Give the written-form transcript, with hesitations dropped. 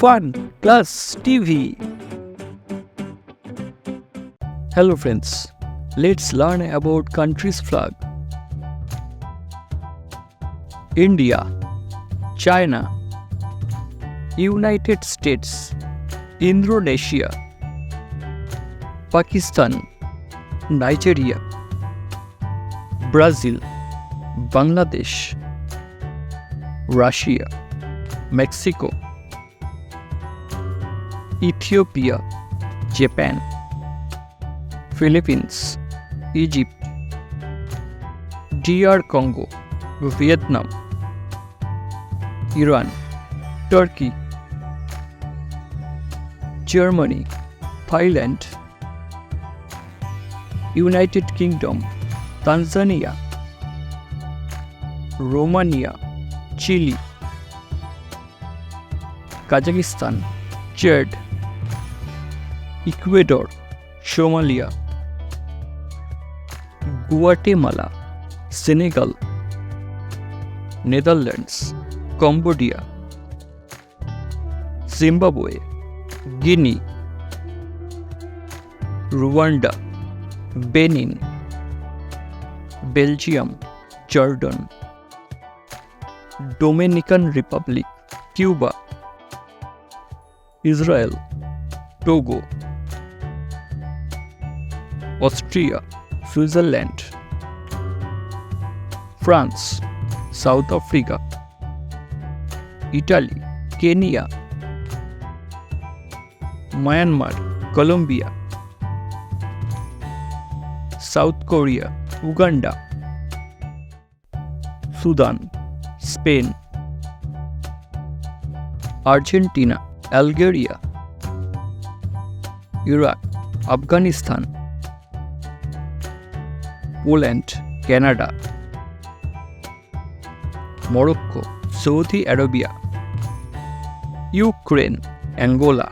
Fun Plus TV. Hello friends, let's learn about country's flag. India, China, United States, Indonesia, Pakistan, Nigeria, Brazil, Bangladesh, Russia, Mexico, Ethiopia, Japan, Philippines, Egypt, DR Congo, Vietnam, Iran, Turkey, Germany, Thailand, United Kingdom, Tanzania, Romania, Chile, Kazakhstan, Chad, Ecuador, Somalia, Guatemala, Senegal, Netherlands, Cambodia, Zimbabwe, Guinea, Rwanda, Benin, Belgium, Jordan, Dominican Republic, Cuba, Israel, Togo, Austria, Switzerland, France, South Africa, Italy, Kenya, Myanmar, Colombia, South Korea, Uganda, Sudan, Spain, Argentina, Algeria, Iraq, Afghanistan, Poland, Canada, Morocco, Saudi Arabia, Ukraine, Angola,